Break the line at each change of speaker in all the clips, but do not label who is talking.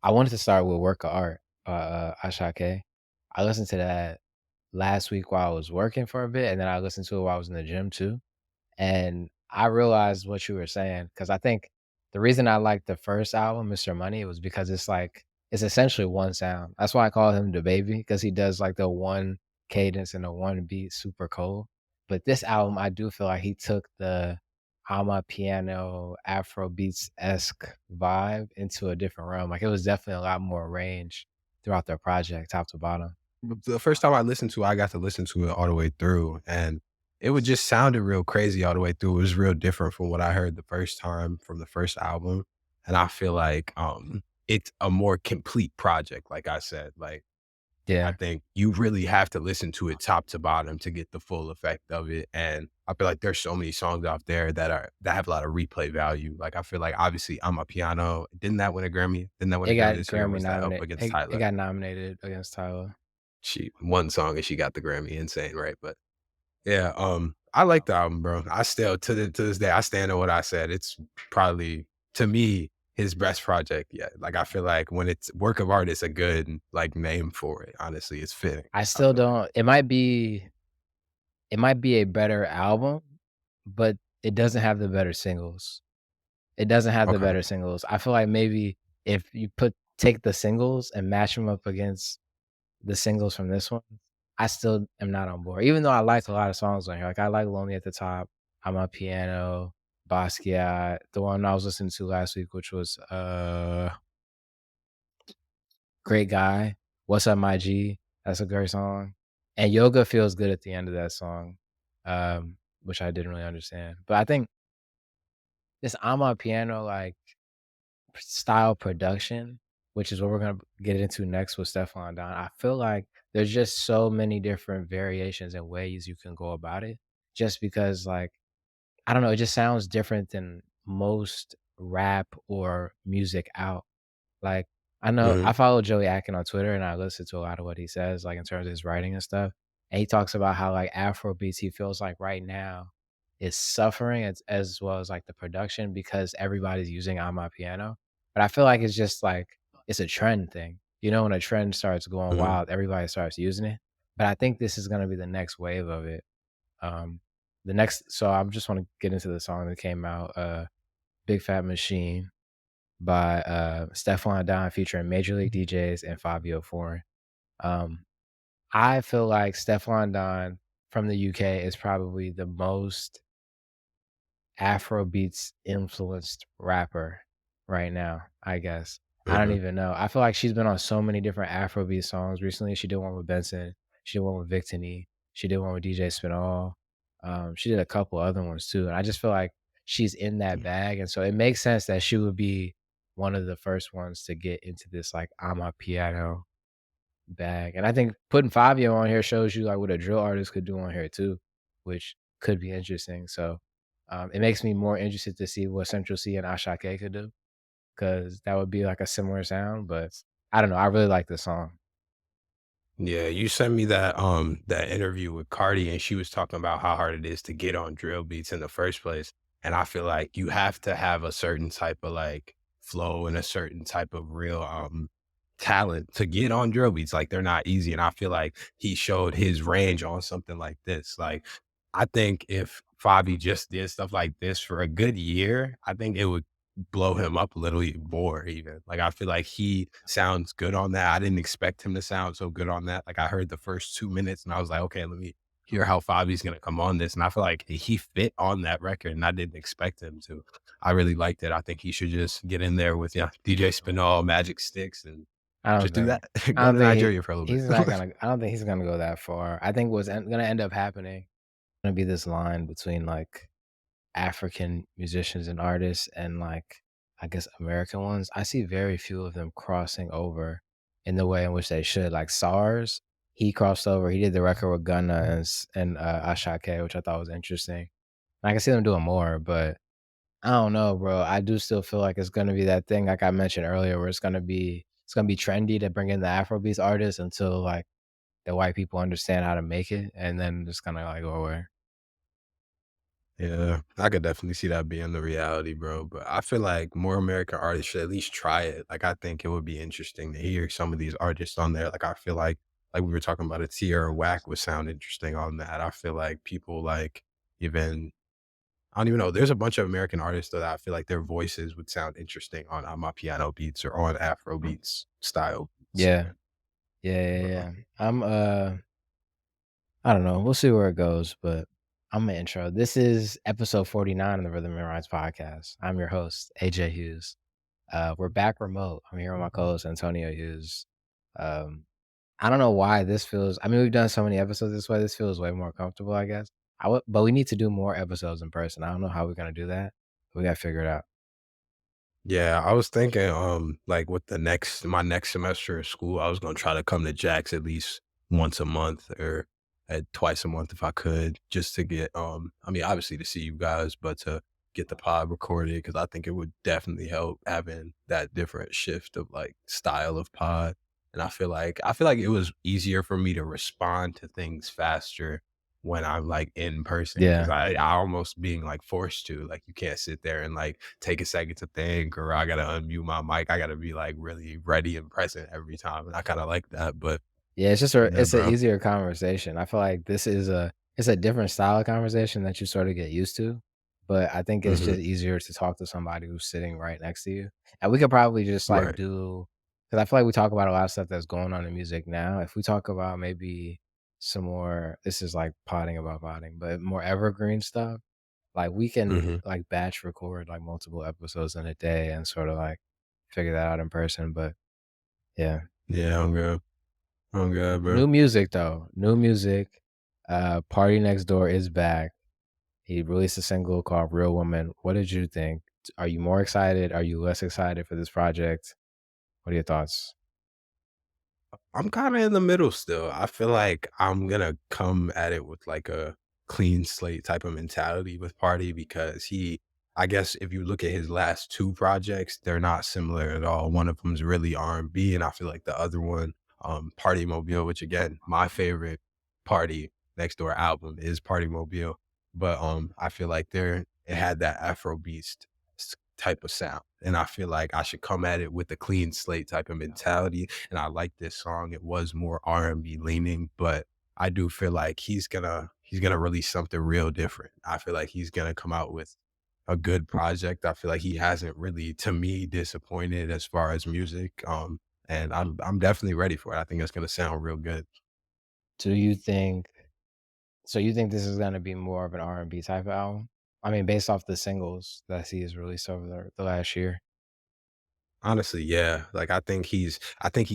I wanted to start with Work of Art by Asake. I listened to that last week while I was working for a bit, and then I listened to it while I was in the gym too. And I realized what you were saying because I think the reason I liked the first album, Mr. Money, was because it's like it's essentially one sound. That's why I call him the baby because he does like the one cadence and the one beat super cold. But this album, I do feel like he took the Amapiano Afrobeats esque vibe into a different realm. Like it was definitely a lot more range throughout their project, top to bottom.
The first time I listened to it, I got to listen to it all the way through, and it would just sounded real crazy all the way through. It was real different from what I heard the first time from the first album, and I feel like, it's a more complete project, like I said. Like, I
Yeah.
think you really have to listen to it top to bottom to get the full effect of it, and I feel like there's so many songs out there that have a lot of replay value. Like, I feel like, obviously, Amapiano didn't that win a Grammy? Didn't that win
It
a Grammy
got
this year, or
Grammy
was that up
nominated.
against
It
Tyler?
got nominated against Tyler.
She one song and she got the Grammy, insane, right? But yeah, I like the album, bro. I still to this day, I stand on what I said. It's probably to me his best project yet. Like I feel like when it's work of art, it's a good like name for it. Honestly, it's fitting.
I
I
still
feel like.
don't it might be a better album, but it doesn't have the better singles. It doesn't have the
Okay.
better singles. I feel like maybe if you take the singles and match them up against the singles from this one, I still am not on board. Even though I like a lot of songs on here. Like I like Lonely at the Top, I'm a Piano, Basquiat, the one I was listening to last week, which was Great Guy, What's Up My G, that's a great song, and Yoga feels good at the end of that song, which I didn't really understand, but I think this Amapiano, like, style production, which is what we're gonna get into next with Stefflon Don, I feel like there's just so many different variations and ways you can go about it just because, like, I don't know, it just sounds different than most rap or music out. Like, I know
Mhm.
I follow Joey Akin on Twitter, and I listen to a lot of what he says, like, in terms of his writing and stuff, and he talks about how, like, Afrobeats, he feels like right now is suffering as well as, like, the production because everybody's using Amapiano, but I feel like it's just, like it's a trend thing. You know, when a trend starts going
Mhm.
wild, everybody starts using it, but I think this is gonna be the next wave of it. Um, the next so I just wanna get into the song that came out, Big Fat Machine by Stefflon Don featuring Major League DJs and FIVIOFOREIGNN. Um, I feel like Stefflon Don from the UK is probably the most Afrobeats influenced rapper right now, I guess. I don't
Mhm.
even know. I feel like she's been on so many different Afrobeat songs recently. She did one with Benson. She did one with Victini. She did one with DJ Spinall. She did a couple other ones too. And I just feel like she's in that bag. And so it makes sense that she would be one of the first ones to get into this like I'm a piano bag. And I think putting Fabio on here shows you like what a drill artist could do on here too, which could be interesting. So it makes me more interested to see what Central C and Ashake could do because that would be like a similar sound. But I don't know. I really like the song.
Yeah, you sent me that interview with Cardi, and she was talking about how hard it is to get on drill beats in the first place. And I feel like you have to have a certain type of like flow and a certain type of real talent to get on drill beats. Like they're not easy. And I feel like he showed his range on something like this. Like I think if Fabi just did stuff like this for a good year, I think it would blow him up a little more even. Like, I feel like he sounds good on that. I didn't expect him to sound so good on that. Like, I heard the first 2 minutes and I was like, "Okay, let me hear how Fabi's gonna come on this," and I feel like he fit on that record, and I didn't expect him to. I really liked it. I think he should just get in there with, yeah, DJ Spinall, Magic Sticks, and
I don't
just do
think.
that. Go to Nigeria for a little
He's not
bit.
gonna. I don't think he's gonna go that far. I think what's gonna end up happening gonna be this line between like African musicians and artists and like I guess American ones. I see very few of them crossing over in the way in which they should. Like SARS, he crossed over. He did the record with Gunna and Asake, which I thought was interesting. I can see them doing more, but I don't know, bro. I do still feel like it's gonna be that thing, like I mentioned earlier, where it's gonna be trendy to bring in the Afrobeats artists until like the white people understand how to make it, and then just kind of like go away.
Yeah, I could definitely see that being the reality, bro. But I feel like more American artists should at least try it. Like, I think it would be interesting to hear some of these artists on there. Like, I feel like we were talking about a Tierra Whack would sound interesting on that. I feel like people like even I don't even know. There's a bunch of American artists that I feel like their voices would sound interesting on Amapiano beats or on Afrobeats style beats.
Yeah. Yeah, yeah,
But,
yeah. I don't know. We'll see where it goes, but I'm gonna intro. This is episode 49 of the Rhythm and Rise podcast. I'm your host, AJ Hughes. We're back remote. I'm here with my co-host Antonio Hughes. Um, I don't know why this feels. I mean, we've done so many episodes this way. This feels way more comfortable, I guess. But we need to do more episodes in person. I don't know how we're gonna do that. We gotta figure it out.
yeah, I was thinking, like with my next semester of school, I was gonna try to come to Jack's at least once a month or twice a month if I could, just to get, I mean, obviously to see you guys, but to get the pod recorded because I think it would definitely help having that different shift of like style of pod. And I feel like it was easier for me to respond to things faster when I'm like in person because
Yeah.
I almost being like forced to like you can't sit there and like take a second to think, or I gotta unmute my mic. I gotta be like really ready and present every time. And I kind of like that. But
Yeah,
yeah,
it's an
bro.
easier conversation. I feel like this is a it's a different style of conversation that you sort of get used to, but I think it's
Hmm.
just easier to talk to somebody who's sitting right next to you. And we could probably just like
Right.
do because I feel like we talk about a lot of stuff that's going on in music now. If we talk about maybe some more, this is like potting about potting, but more evergreen stuff, like we can
Hmm.
like batch record like multiple episodes in a day and sort of like figure that out in person. But yeah.
Yeah, I'm good. I'm good, bro.
New music though, new music. Party Next Door is back. He released a single called Real Woman. What did you think? Are you more excited? Are you less excited for this project? What are your thoughts?
I'm kinda in the middle still. I feel like I'm gonna come at it with, like, a clean slate type of mentality with Party because I guess if you look at his last 2 projects, they're not similar at all. One of them's really R&B, and I feel like the other one, Party Mobile, which again, my favorite Party Next Door album is Party Mobile, but, I feel like it had that Afrobeats type of sound, and I feel like I should come at it with a clean slate type of mentality and I like this song. It was more R&B leaning, but I do feel like he's gonna release something real different. I feel like he's gonna come out with a good project. I feel like he hasn't really, to me, disappointed as far as music. And I'm definitely ready for it. I think it's gonna sound real good.
Do you think so you think this is gonna be more of an R&B type of album? I mean, based off the singles that he has released over the last year.
Honestly, yeah. Like I think he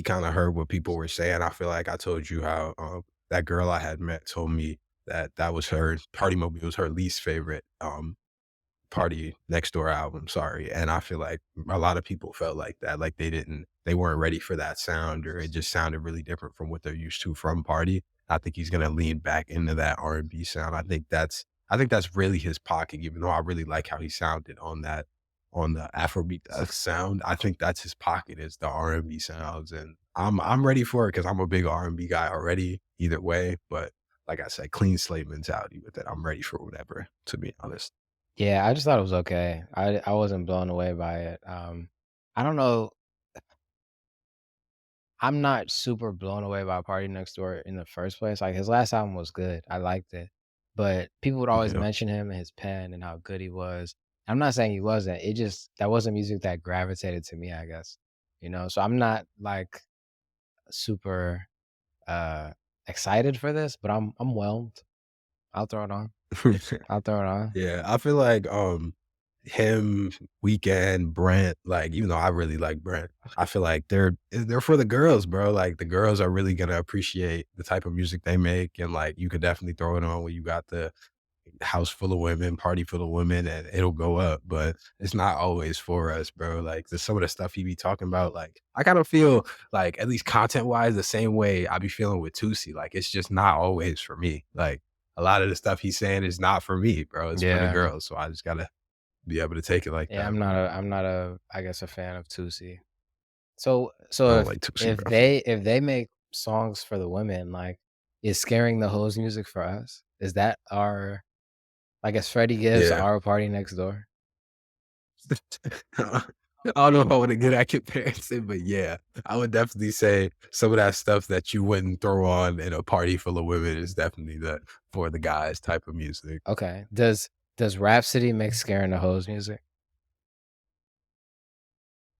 kind of heard what people were saying. I feel like I told you how that girl I had met told me that that was her Party Mobile was her least favorite Party Next Door album, sorry, and I feel like a lot of people felt like that, like they weren't ready for that sound, or it just sounded really different from what they're used to from Party. I think he's gonna lean back into that R&B sound. I think that's really his pocket, even though I really like how he sounded on the Afrobeat, sound. I think that's his pocket is the R&B sounds, and I'm ready for it because 'cause I'm a big R&B guy already either way, but like I said, clean slate mentality with it. I'm ready for whatever, to be honest.
Yeah, I just thought it was okay. I wasn't blown away by it. I don't know. I'm not super blown away by Party Next Door in the first place. Like his last album was good. I liked it. But people would always
Yeah.
mention him and his pen and how good he was. I'm not saying he wasn't. It just that wasn't music that gravitated to me, I guess. You know, so I'm not like super uh excited for this, but I'm whelmed. I'll throw it on. I'll throw it on.
Yeah, I feel like, him, Weekend, Brent, like, even though I really like Brent, I feel like they're for the girls, bro. Like, the girls are really gonna appreciate the type of music they make, and, like, you could definitely throw it on when you got the house full of women, party full of women, and it'll go up, but it's not always for us, bro. Like, some of the stuff he be talking about, like, I kinda feel like, at least content-wise, the same way I be feeling with Tusi, like, it's just not always for me. Like, a lot of the stuff he's saying is not for me, bro. It's for the
Yeah.
girls, so I just gotta be able to take it like
Yeah,
that.
I'm not a I guess a fan of Tusi.
I
So
don't like Tusi, bro.
if they make songs for the women, like, is Scaring the Hoes music for us? Is that our Like, is Freddie Gibbs
Yeah.
Our Party Next Door?
I don't know if I wanna get that comparison, but yeah, I would definitely say some of that stuff that you wouldn't throw on in a party full of women is definitely the for the guys type of music.
Okay. Does Rhapsody make Scaring the Hoes music?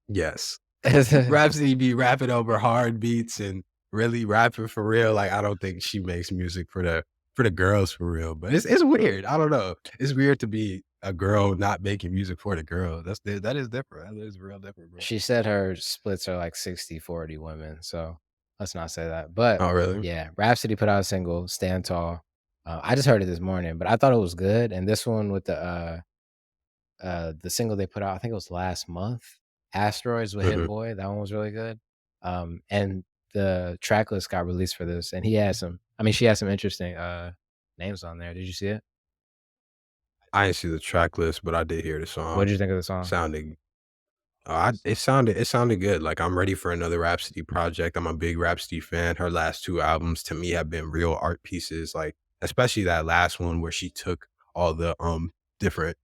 Yes. Rhapsody be rapping over hard beats and really rapping for real. Like, I don't think she makes music for the girls for real, but it's weird. I don't know. It's weird to be a girl not making music for the girl. That is different. That is real different, bro.
She said her splits are like 60-40 women, so let's not say that. But
Oh, really?
yeah, Rhapsody put out a single, Stand Tall. I just heard it this morning, but I thought it was good. And this one with the single they put out, I think it was last month, Asteroids with Hit
Mhm.
Boy, that one was really good. And the track list got released for this, and he had some I mean, she had some interesting, names on there. Did you see it?
I didn't see the track list, but I did hear the
What
song.
did you think of the song?
Sounding I it sounded good, like, I'm ready for another Rhapsody project. I'm a big Rhapsody fan. Her last 2 albums to me have been real art pieces, like, especially that last one where she took all the, different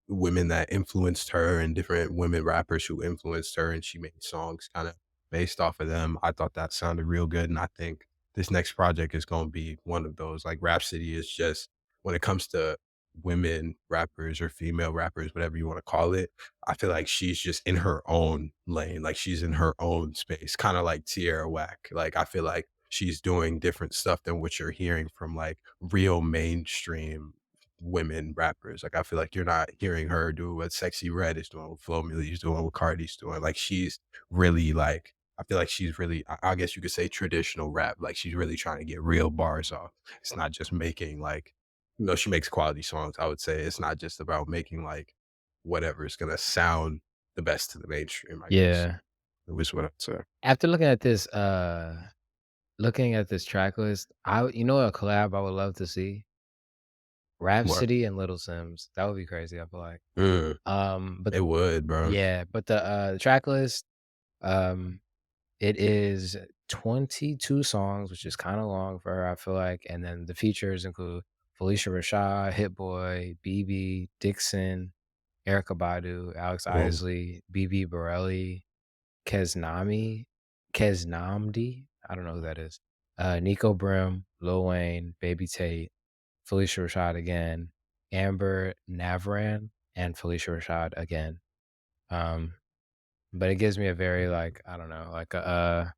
women that influenced her and different women rappers who influenced her, and she made songs kinda based off of them. I thought that sounded real good, and I think this next project is gonna be one of those. Like, Rhapsody is just when it comes to women rappers or female rappers, whatever you wanna call it, I feel like she's just in her own lane, like, she's in her own space, kinda like Tierra Whack. Like, I feel like she's doing different stuff than what you're hearing from, like, real mainstream women rappers. Like, I feel like you're not hearing her do what Sexy Red is doing, what Flo Milli's doing, what Cardi's doing. Like, she's really, like I feel like she's really I guess you could say traditional rap, like, she's really trying to get real bars off. It's not just making, like she makes quality songs, I would say. It's not just about making, like, whatever is gonna sound the best to the mainstream, I guess.
Yeah.
It was what I'd say.
After looking at this track list, you know a collab I would love to see?
What?
Rhapsody and Little Sims. That would be crazy, I feel like.
Mm,
But
it would, bro.
yeah, but the track list, um, it is 22 songs, which is kinda long for her, I feel like, and then the features include Felicia Rashad, Hit Boy, BB, Dixon, Erykah Badu, Alex
Whoa.
Isley, BB Borelli, Keznami Keznamdi, I don't know who that is, Nico Brim, Lil Wayne, Baby Tate, Felicia Rashad again, Amber Navran, and Felicia Rashad again. Um, but it gives me a very, like, I don't know, like, I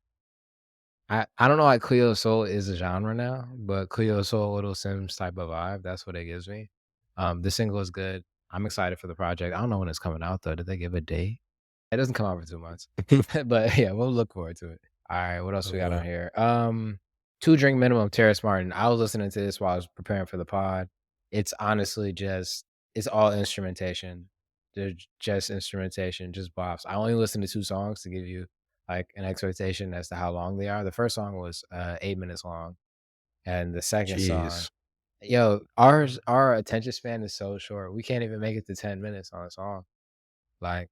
don't know, like, Cleo Soul is a genre now, but Cleo Soul, Little Sims type of vibe, that's what it gives me. The single is good. I'm excited for the project. I don't know when it's coming out, though. Did they give a date? It doesn't come out for 2 months. But, yeah, we'll look forward to it. Alright, what else we got on
Uh,
here? 2 Drink Minimum, Terrace Martin. I was listening to this while I was preparing for the pod. It's honestly just it's all instrumentation. They're just instrumentation, just bops. I only listened to 2 songs to give you, like, an expectation as to how long they are. The first song was, 8 minutes long, and the second song
Jeez.
our attention span is so short. We can't even make it to 10 minutes on a song. Like,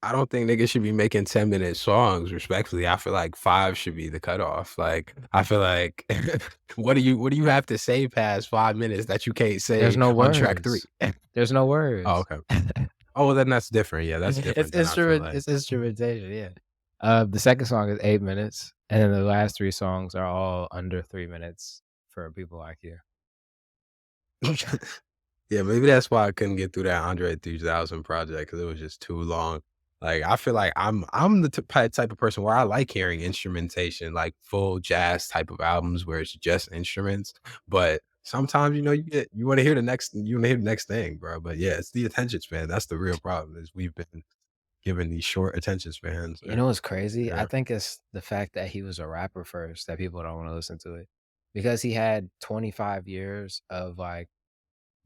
I don't think niggas should be making 10-minute songs, respectfully. I feel like 5 should be the cutoff. Like, I feel like what do you have to say past 5 minutes that you can't
there's
say
no
on track 3?
words. There's no
Oh,
words.
okay. Oh, well, then that's different. Yeah, that's different then I feel like.
It's instrumentation, yeah. The second song is 8 minutes, and then the last 3 songs are all under 3 minutes for people like you.
Yeah, maybe that's why I couldn't get through that Andre 3000 project because it was just too long. Like, I feel like I'm the type of person where I like hearing instrumentation, like full jazz type of albums where it's just instruments. But sometimes, you want to hear the next thing, bro. But yeah, it's the attention span. That's the real problem is we've been given these short attention spans.
You know what's crazy? I
Yeah.
think it's the fact that he was a rapper first that people don't wanna listen to it. Because he had 25 years of, like,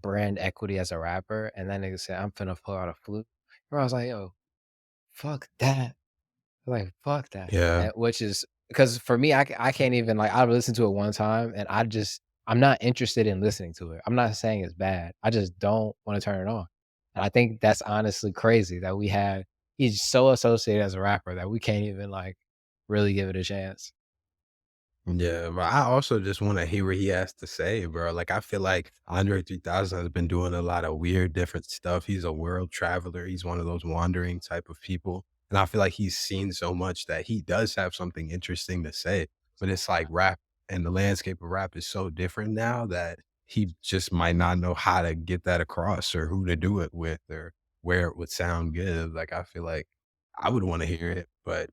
brand equity as a rapper, and that nigga said, "I'm finna pull out a flute." Bro, I was like, "Yo, fuck that." Like, fuck that.
Yeah.
And which is because for me, I can't even, like, I've listened to it one time, and I'm not interested in listening to it. I'm not saying it's bad. I just don't wanna turn it on. And I think that's honestly crazy that he's so associated as a rapper that we can't even, like, really give it a chance.
Yeah, but I also just wanna hear what he has to say, bro. Like, I feel like Andre 3000 has been doing a lot of weird different stuff. He's a world traveler. He's one of those wandering type of people, and I feel like he's seen so much that he does have something interesting to say, but it's like rap and the landscape of rap is so different now that he just might not know how to get that across or who to do it with or where it would sound good. Like, I feel like I would wanna hear it, but,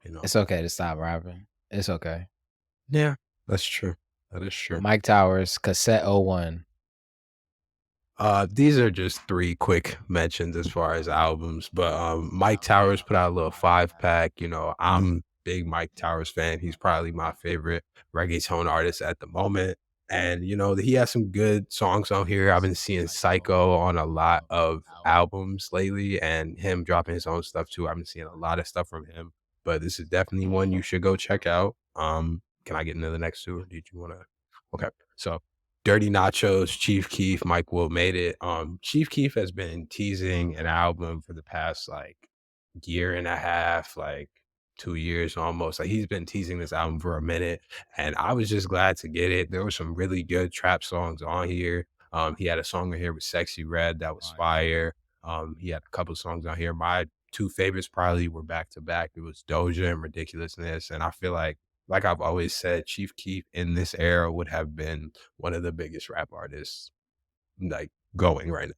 you know.
It's okay to stop rapping. It's okay.
Yeah, that's true. That is true.
Mike Towers, Cassette '01.
These are just 3 quick mentions as far as albums, but, Mike Towers put out a little 5-pack, you know, I'm big Mike Towers fan, he's probably my favorite reggaeton artist at the moment, and, you know, he has some good songs on here. I've been seeing Psycho on a lot of albums lately, and him dropping his own stuff too. I've been seeing a lot of stuff from him, but this is definitely one you should go check out. Can I get into the next 2, or did you wanna Okay, so Dirty Nachos, Chief Keef, Mike Will Made It. Chief Keef has been teasing an album for the past like year and a half, like 2 years almost. Like he's been teasing this album for a minute, and I was just glad to get it. There were some really good trap songs on here. He had a song on here with Sexy Red that was fire. He had a couple songs on here. My 2 favorites probably were back to back. It was Doja and Ridiculousness, and I feel like I've always said, Chief Keef in this era would have been one of the biggest rap artists, like, going right now.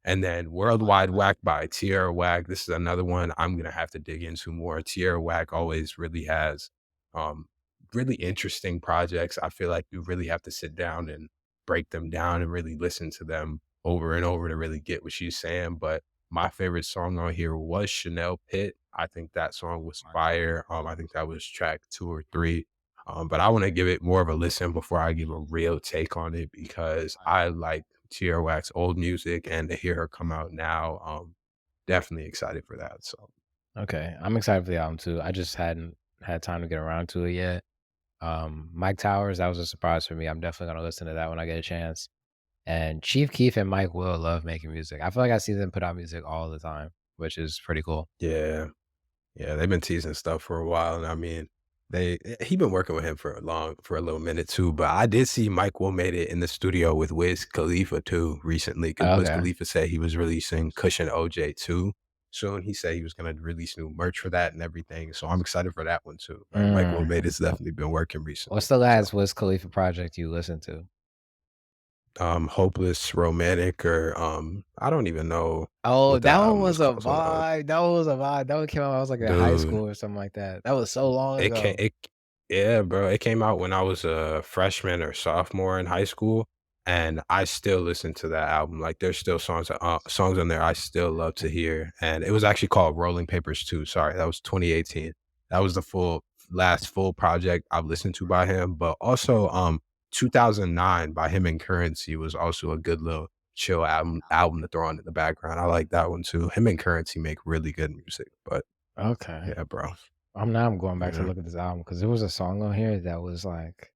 And then Worldwide Whack by Tierra Whack. This is another one I'm gonna have to dig into more. Tierra Whack always really has um really interesting projects. I feel like you really have to sit down and break them down and really listen to them over and over to really get what she's saying. But my favorite song on here was Chanel Pit. I think that song was fire. I think that was track 2 or 3. But I want to give it more of a listen before I give a real take on it because I like Tierra Whack's old music and to hear her come out now, definitely excited for that. So
Okay, I'm excited for the album too. I just hadn't had time to get around to it yet. Mike Towers, that was a surprise for me. I'm definitely gonna listen to that when I get a chance. And Chief Keef and Mike Will love making music. I feel like I see them put out music all the time, which is pretty cool.
yeah. Yeah, they've been teasing stuff for a while, and I mean, he been working with him for a little minute too. But I did see Mike Will Made It in the studio with Wiz Khalifa too recently, because Wiz
Okay.
Khalifa said he was releasing Cushion OJ too soon. He said he was gonna release new merch for that and everything. So I'm excited for that one too. Like Mike Will
Mm.
Made It's definitely been working
What's
recently.
the
So
last Wiz Khalifa project you listened to?
Hopeless Romantic or I don't even know
Oh,
what
that
that
one
album is
was a
called.
vibe. That one was a vibe. That one came out when I was like in high
Dude.
school or something like that. That was so long
It came
ago.
it Yeah, bro, it came out when I was a freshman or sophomore in high school, and I still listen to that album, like, there's still songs on there I still love to hear, and it was actually called Rolling Papers 2, sorry, that was 2018. That was the last full project I've listened to by him, but also, 2009 by him and Currency was also a good little chill album to throw on in the background, I like that one too. Him and Currency make really good music, but
Okay.
yeah, bro,
I'm going back to
yeah.
look at this album because there was a song on here that was like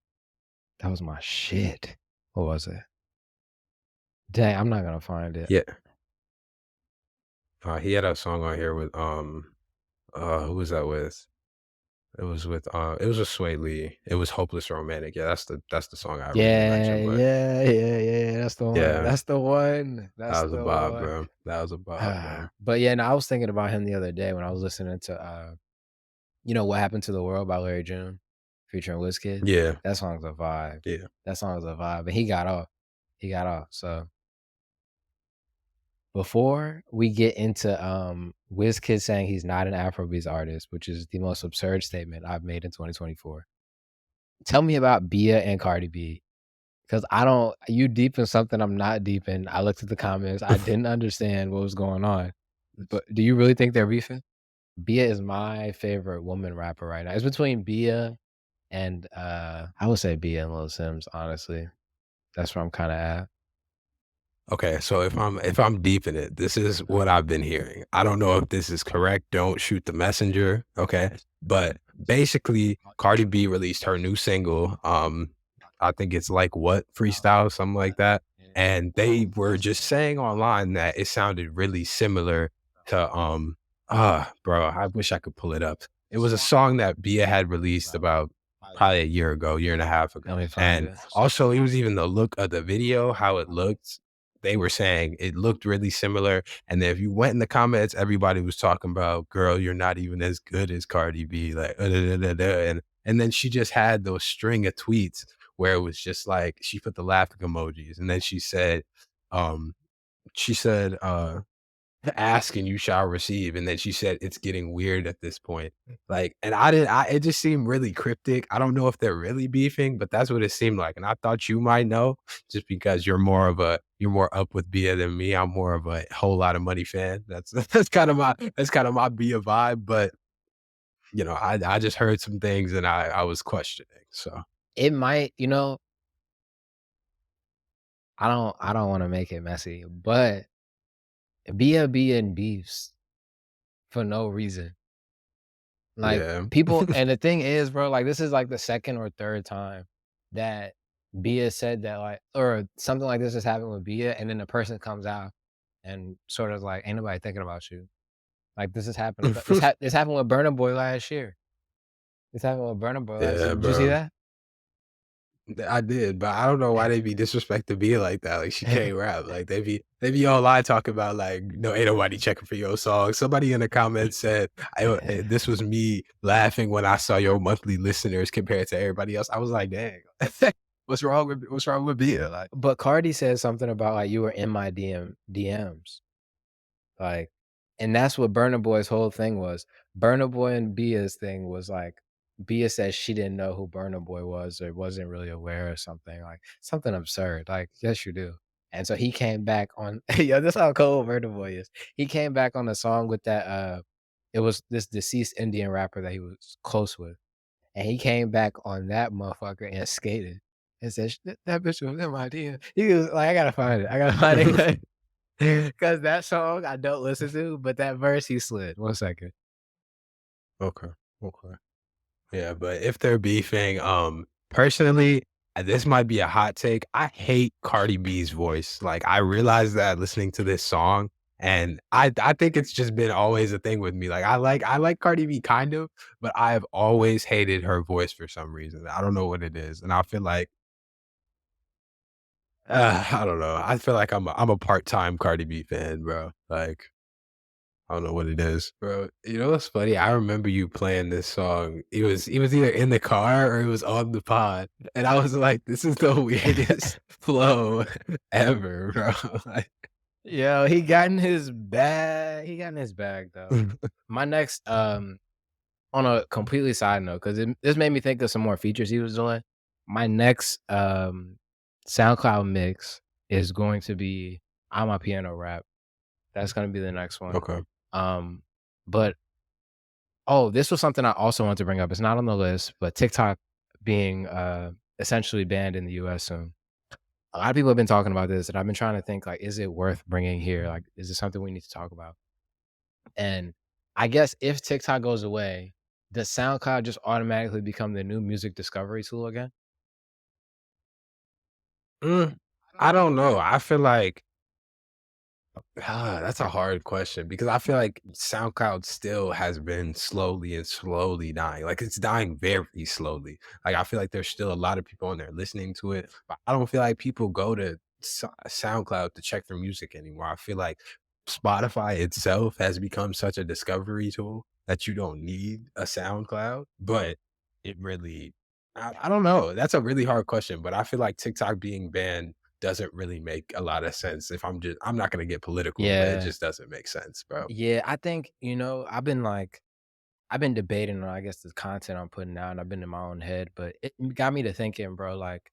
that was my shit. What was it? Dang, I'm not gonna find it.
Yeah. He had a song on here with, who was that with? It was with Sway Lee. It was Hopeless Romantic. Yeah, that's the song I originally
Yeah,
mentioned, but
yeah, yeah, yeah. That's the one.
yeah,
That's the one.
that
That's
was a
the
vibe,
one.
bro. That was a vibe, man.
But yeah, no, I was thinking about him the other day when I was listening to What Happened to the World by Larry June featuring Wizkid.
Yeah,
That song's a vibe.
yeah.
That song is a vibe. And he got off. He got off. So before we get into Wizkid saying he's not an Afrobeats artist, which is the most absurd statement I've made in 2024. Tell me about Bia and Cardi B. Because I don't you deep in something I'm not deep in. I looked at the comments. I didn't understand what was going on. But do you really think they're beefing? Bia is my favorite woman rapper right now. It's between Bia and I would say Bia and Lil Sims, honestly. That's where I'm kinda at.
Okay, so if I'm deep in it, this is what I've been hearing. I don't know if this is correct. Don't shoot the messenger, okay? But basically, Cardi B released her new single. I think it's like what freestyle, something like that. And they were just saying online that it sounded really similar to bro, I wish I could pull it up. It was a song that Bia had released about probably a year ago, year and a half ago.
Let me find
And
it.
also, it was even the look of the video, how it looked. They were saying it looked really similar. And then if you went in the comments, everybody was talking about, "Girl, you're not even as good as Cardi B." Like, da, da, da. And then she just had those string of tweets where it was just like she put the laughing emojis, and then um, she said, ask and you shall receive. And then she said, it's getting weird at this point. Like, and it just seemed really cryptic. I don't know if they're really beefing, but that's what it seemed like. And I thought you might know just because you're more up with Bia than me. I'm more of a whole lot of money fan. That's, that's kind of my Bia vibe. But, I just heard some things and I was questioning. So,
It might, I don't wanna make it messy, but be in beefs for no reason. Like,
yeah.
people and the thing is, bro, like, this is, like, the 2nd or 3rd time that Bia said that, like or something like this has happened with Bia, and then the person comes out and sort of like, "Ain't nobody thinking about you." Like, this has happened this happened with Burna Boy last year. This happened with Burna Boy last year.
Yeah,
Did you see
bro.
that?
I did, but I don't know why they be disrespecting Bia like that. Like she can't rap. Like they be online talking about like no ain't nobody checking for your song. Somebody in the comments said this was me laughing when I saw your monthly listeners compared to everybody else. I was like, dang, what's wrong with Bia? Like
But Cardi said something about, like, "You were in my DMs." Like, and that's what Burna Boy's whole thing was. Burna Boy and Bia's thing was like, Bia said she didn't know who Burna Boy was or wasn't really aware or something, like, something absurd, like, "Yes, you do." And so he came back on yo, this how cold Burna Boy is. He came back on the song with that, it was this deceased Indian rapper that he was close with, and he came back on that motherfucker and skated and said, "That bitch was in my DM." He was like, "I gotta find it. I gotta find it." 'Cause that song I don't listen to, but that verse he slid. 1 second.
okay, okay. Yeah, but if they're beefing, personally, this might be a hot take. I hate Cardi B's voice. Like, I realized that listening to this song, and I think it's just been always a thing with me. Like, I like Cardi B kind of, but I've always hated her voice for some reason. I don't know what it is, and I feel like I don't know. I feel like I'm a part-time Cardi B fan, bro. Like I don't know what it is, bro. You know what's funny? I remember you playing this song. It was either in the car or it was on the pod, and I was like, "This is the weirdest flow ever, bro." Like,
Yo, he got in his bag. He got in his bag though. My next, on a completely side note, because this made me think of some more features he was doing. My next SoundCloud mix is going to be Amapiano rap. That's gonna be the next one.
okay,
Um, but oh, this was something I also want to bring up. It's not on the list, but TikTok being essentially banned in the US soon. A lot of people have been talking about this, and I've been trying to think like, is it worth bringing here? Like, is it something we need to talk about? And I guess if TikTok goes away, does SoundCloud just automatically become the new music discovery tool again?
mm, I don't know. I feel like that's a hard question because I feel like SoundCloud still has been slowly and slowly dying. Like it's dying very slowly. Like I feel like there's still a lot of people on there listening to it, but I don't feel like people go to SoundCloud to check their music anymore. I feel like Spotify itself has become such a discovery tool that you don't need a SoundCloud, but it really, I don't know. That's a really hard question, but I feel like TikTok being banned doesn't really make a lot of sense if I'm not gonna get political, but it
Yeah.
just doesn't make sense, bro.
Yeah. I think, I've been debating on, I guess, the content I'm putting out, and I've been in my own head, but it got me to thinking, bro, like,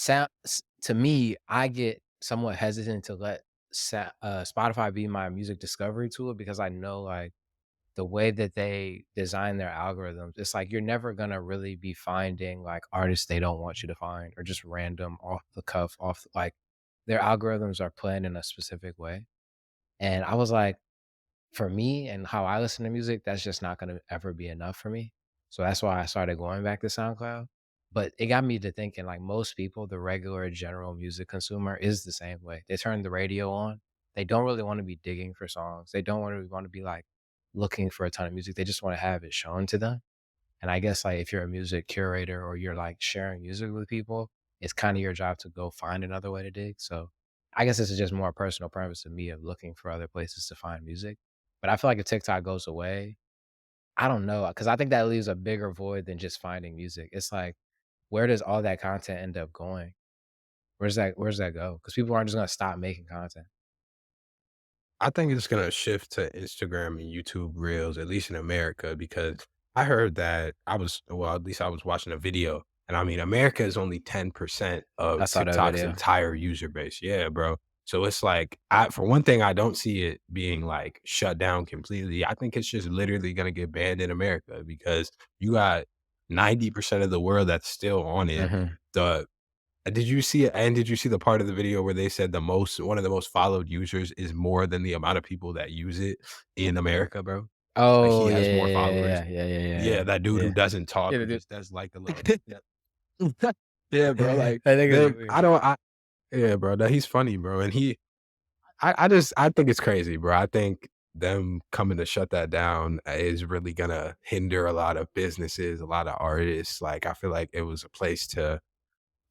to me, I get somewhat hesitant to let Spotify be my music discovery tool because I know, like, the way that they design their algorithms, it's like you're never gonna really be finding, like, artists they don't want you to find or just random off the cuff, like, their algorithms are planned in a specific way, and I was like, for me and how I listen to music, that's just not gonna ever be enough for me. So that's why I started going back to SoundCloud. But it got me to thinking like most people, the regular general music consumer is the same way. They turn the radio on. They don't really want to be digging for songs. They don't really want to be like looking for a ton of music. They just want to have it shown to them. And I guess, like, if you're a music curator or you're, like, sharing music with people, it's kinda your job to go find another way to dig, so I guess this is just more a personal preference to me of looking for other places to find music. But I feel like if TikTok goes away, I don't know, because I think that leaves a bigger void than just finding music. It's like, where does all that content end up going? Where's that go? Because people aren't just gonna stop making content.
I think it's gonna shift to Instagram and YouTube Reels, at least in America, because I heard that at least I was watching a video, and I mean, America is only 10%
I
of
saw that
TikTok's
video.
entire user base. Yeah, bro. So it's like, for one thing, I don't see it being like shut down completely. I think it's just literally gonna get banned in America because you got 90% of the world that's still on it.
Mhm.
The Did you see it? And did you see the part of the video where they said one of the most followed users is more than the amount of people that use it in America, bro? Like, he
Oh, yeah,
has more
yeah,
followers.
yeah, yeah, yeah, yeah, yeah,
Yeah, that dude
yeah.
who doesn't talk,
Yeah,
who
the
just does like the little yeah. Yeah, bro, like,
I think it's
the
weird.
I don't I yeah, bro, that he's funny, bro, and I think it's crazy, bro. I think them coming to shut that down is really gonna hinder a lot of businesses, a lot of artists. Like, I feel like it was a place to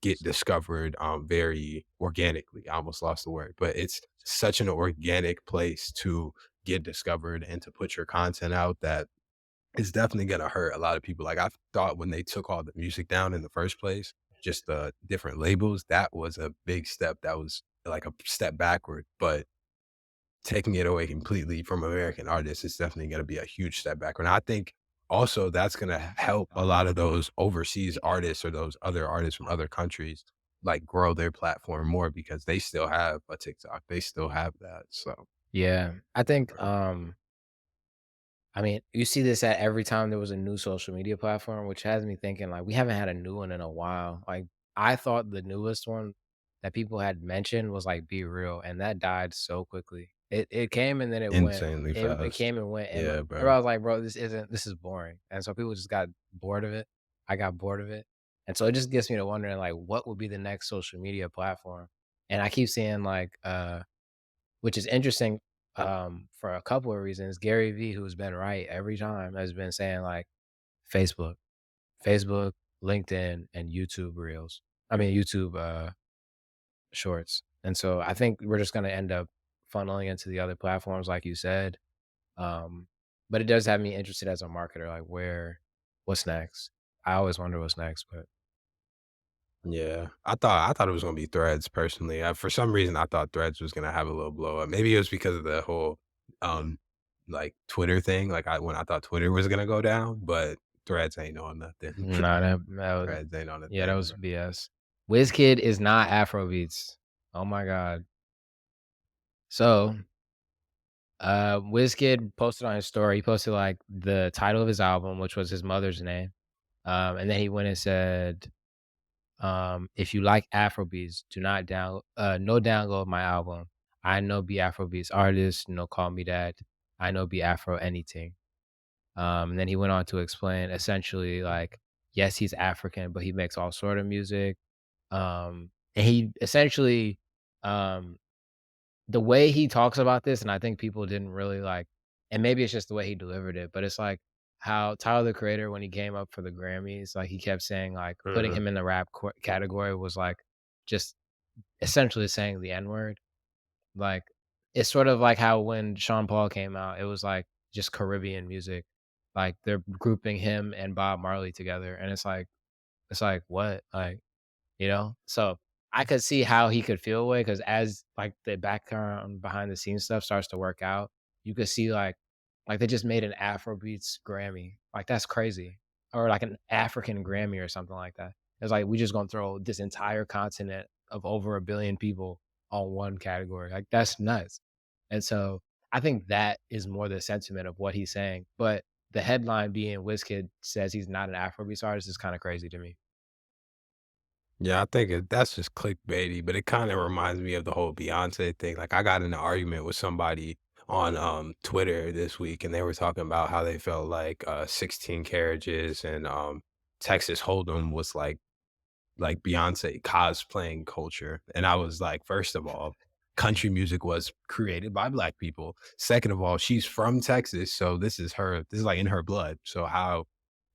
get discovered, very organically. I almost lost the word, but it's such an organic place to get discovered and to put your content out that it's definitely gonna hurt a lot of people. Like, I thought when they took all the music down in the first place, just the different labels, that was a big step. That was like a step backward, but taking it away completely from American artists is definitely gonna be a huge step backward. And I think also that's gonna help a lot of those overseas artists or those other artists from other countries, like, grow their platform more because they still have a TikTok. They still have that, so
Yeah, I think, I mean, you see this at every time there was a new social media platform, which has me thinking, like, we haven't had a new one in a while. Like, I thought the newest one that people had mentioned was, like, Be Real, and that died so quickly. It came and then it went.
insanely
It
fast.
came and went, and
Yeah, bro.
everybody was like, "Bro, this is boring." And so people just got bored of it. I got bored of it. And so it just gets me to wondering, like, what would be the next social media platform? And I keep seeing, like, which is interesting, for a couple of reasons. Gary Vee, who's been right every time, has been saying, like, Facebook, Facebook, LinkedIn, and YouTube Reels. I mean, YouTube, Shorts. And so I think we're just gonna end up funneling into the other platforms, like you said. Um, but it does have me interested as a marketer, like, what's next? I always wonder what's next, but
Yeah. I thought it was gonna be Threads personally. For some reason, I thought Threads was gonna have a little blow up. Maybe it was because of the whole, um, like, Twitter thing, like, I thought Twitter was gonna go down, but Threads ain't on nothing.
nah, that was
Threads ain't on a
yeah, that
thing,
was
bro.
BS. Wizkid is not Afrobeats. Oh my god. So Wizkid posted on his story, he posted, like, the title of his album, which was his mother's name, and then he went and said, "If you like Afrobeats, do not no download my album. I no be Afrobeats artist, no call me that. I no be Afro anything." And then he went on to explain essentially, like, yes, he's African, but he makes all sort of music. And he essentially, um the way he talks about this, and I think people didn't really like, and maybe it's just the way he delivered it, but it's like how Tyler, the Creator, when he came up for the Grammys, like, he kept saying, like, putting
Mhm.
him in the rap category was, like, just essentially saying the N-word. Like, it's sort of like how when Sean Paul came out, it was, like, just Caribbean music. Like, they're grouping him and Bob Marley together, and it's like, "What?" Like, you know? So, I could see how he could feel away because as, like, the background behind the scenes stuff starts to work out, you could see, like, they just made an Afrobeats Grammy. Like, that's crazy. Or, like, an African Grammy or something like that. It's like, we just gonna throw this entire continent of over 1,000,000,000 people on one category. Like, that's nuts. And so, I think that is more the sentiment of what he's saying, but the headline being Wizkid says he's not an Afrobeats artist is kinda crazy to me.
Yeah, I think that's just clickbaity, but it kinda reminds me of the whole Beyonce thing. Like, I got in an argument with somebody on, Twitter this week, and they were talking about how they felt like, 16 carriages and, Texas Hold'em was like Beyonce cosplaying culture. And I was like, first of all, country music was created by Black people. Second of all, she's from Texas, so this is like in her blood. So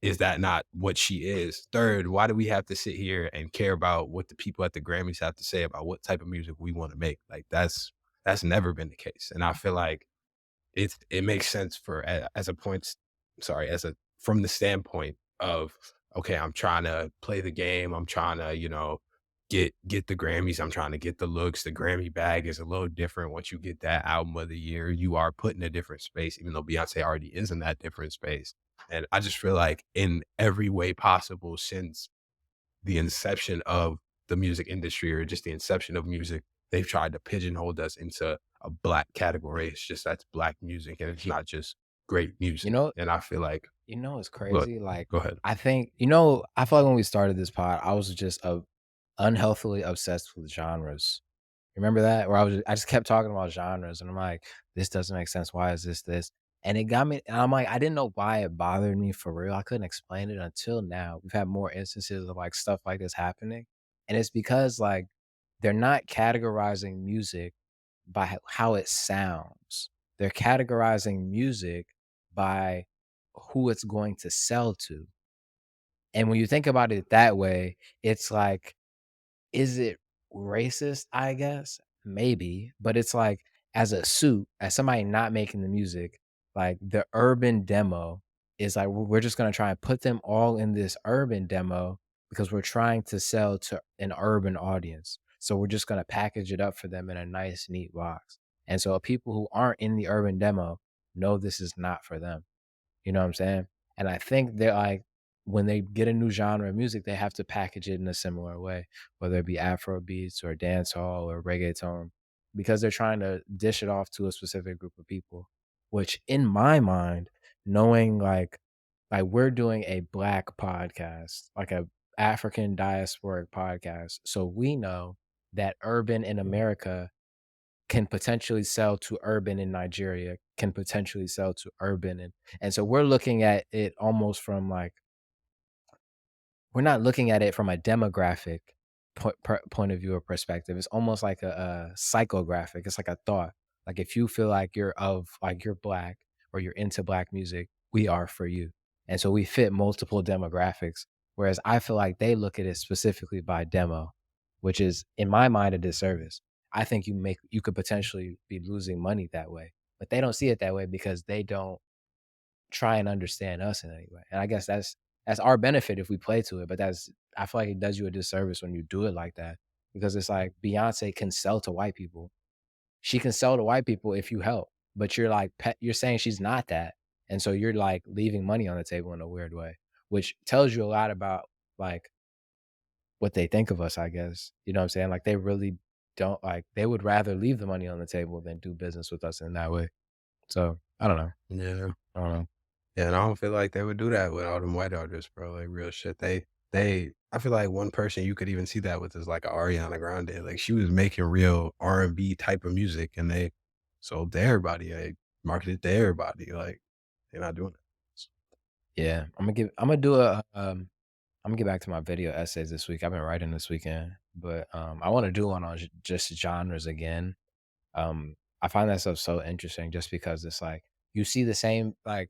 is that not what she is? Third, why do we have to sit here and care about what the people at the Grammys have to say about what type of music we wanna make? Like, that's never been the case, and I feel like it makes sense for as a point sorry, as a from the standpoint of, okay, I'm trying to play the game, I'm trying to, get the Grammys, I'm trying to get the looks. The Grammy bag is a little different once you get that album of the year. You are put in a different space, even though Beyonce already is in that different space. And I just feel like in every way possible since the inception of the music industry or just the inception of music, they've tried to pigeonhole us into a black category. It's just that's black music and it's not just great
You
music.
know
And I feel like,
it's
look,
crazy, like,
go ahead.
I think I feel like when we started this pod, I was just, unhealthily obsessed with genres. Remember that? Where I just kept talking about genres, and I'm like, "This doesn't make sense. Why is this this?" And it got me and I'm like, I didn't know why it bothered me for real. I couldn't explain it until now. We've had more instances of, like, stuff like this happening, and it's because, like, they're not categorizing music by how it sounds. They're categorizing music by who it's going to sell to. And when you think about it that way, it's like, is it racist? I guess. Maybe, but it's like as a suit, as somebody not making the music, like the urban demo is like we're just gonna try and put them all in this urban demo because we're trying to sell to an urban audience. So we're just gonna package it up for them in a nice, neat box. And so people who aren't in the urban demo know this is not for them. You know what I'm saying? And I think they're like, when they get a new genre of music, they have to package it in a similar way, whether it be Afro beats or dancehall or reggaeton, because they're trying to dish it off to a specific group of people. Which, in my mind, knowing like we're doing a black podcast, like a African diasporic podcast, so we know that urban in America can potentially sell to urban in Nigeria, can potentially sell to urban and so we're looking at it almost from like we're not looking at it from a demographic point of view or perspective. It's almost like a psychographic. It's like a thought. Like if you feel like you're black or you're into black music, we are for you. And so we fit multiple demographics. Whereas I feel like they look at it specifically by demo, which is in my mind a disservice. I think you could potentially be losing money that way. But they don't see it that way because they don't try and understand us in any way. And I guess that's our benefit if we play to it, but that's I feel like it does you a disservice when you do it like that because it's like Beyonce can sell to white people. She can sell to white people if you help, but you're like you're saying she's not that. And so you're like leaving money on the table in a weird way, which tells you a lot about like what they think of us, I guess. You know what I'm saying? Like they really don't like they would rather leave the money on the table than do business with us in that way. So I don't know.
Yeah.
I don't know.
Yeah, and I don't feel like they would do that with all them white artists, bro. Like real shit. They I feel like one person you could even see that with is like a Ariana Grande. Like she was making real R&B type of music and they sold to everybody. They marketed to everybody. Like they're not doing it.
Yeah, I'm gonna do a I'm gonna get back to my video essays this week. I've been writing this weekend, but I want to do one on just genres again. I find that stuff so interesting just because it's like you see the same like